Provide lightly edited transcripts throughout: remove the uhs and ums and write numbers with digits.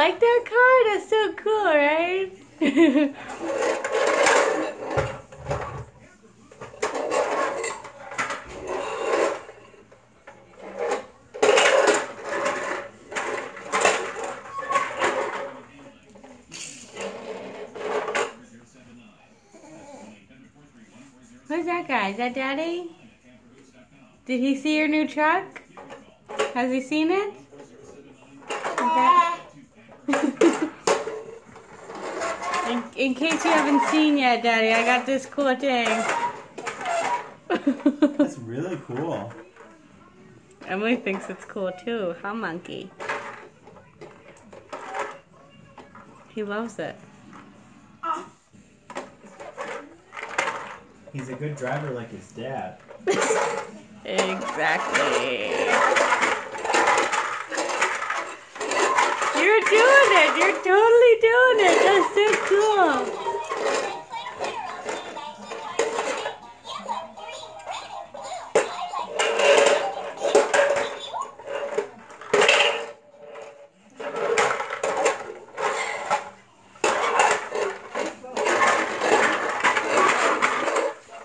like that car? That's so cool, right? Who's that guy? Is that Daddy? Did he see your new truck? Has he seen it? In case you haven't seen yet, Daddy, I got this cool thing. That's really cool. Emily thinks it's cool too, huh, Monkey? He loves it. He's a good driver like his dad. Exactly. You're doing it. You're totally doing it. That's so cool.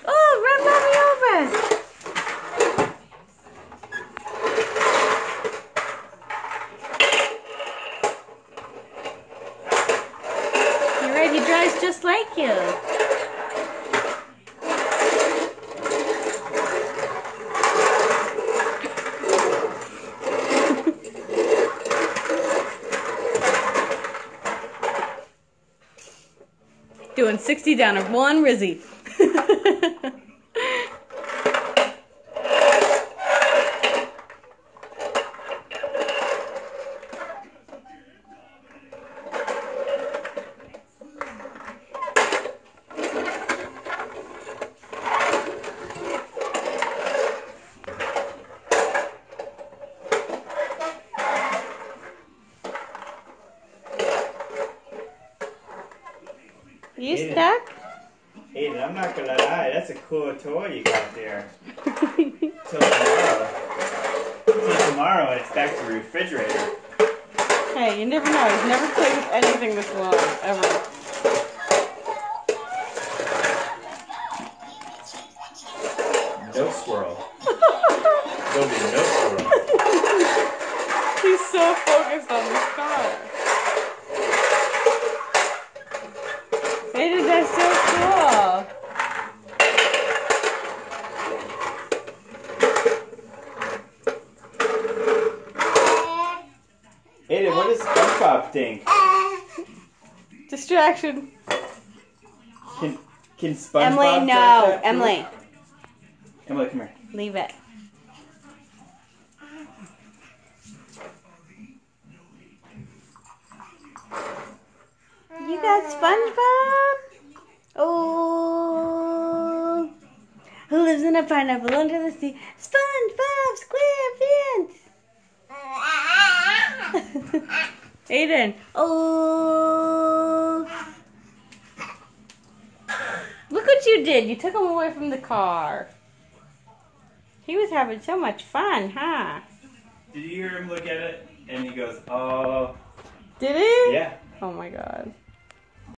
Oh, run mommy over. You're right. He drives just like you. Doing 60 down of one Rizzy. You stuck? Aiden, I'm not gonna lie, that's a cool toy you got there. Till tomorrow. Till tomorrow and it's back to the refrigerator. Hey, you never know. He's never played with anything this long, ever. No squirrel. There'll be no squirrel. He's so focused on this car. Aiden, that's so cool. Aiden, what does SpongeBob think? Distraction. Can SpongeBob Emily, drive no. that too? Emily, Emily, come here. leave it. You got SpongeBob? Oh. Who lives in a pineapple under the sea? SpongeBob SquarePants. Aiden. Oh. Look what you did. You took him away from the car. He was having so much fun, huh? Did you hear him look at it? And he goes, oh. Did he? Yeah. Oh my God.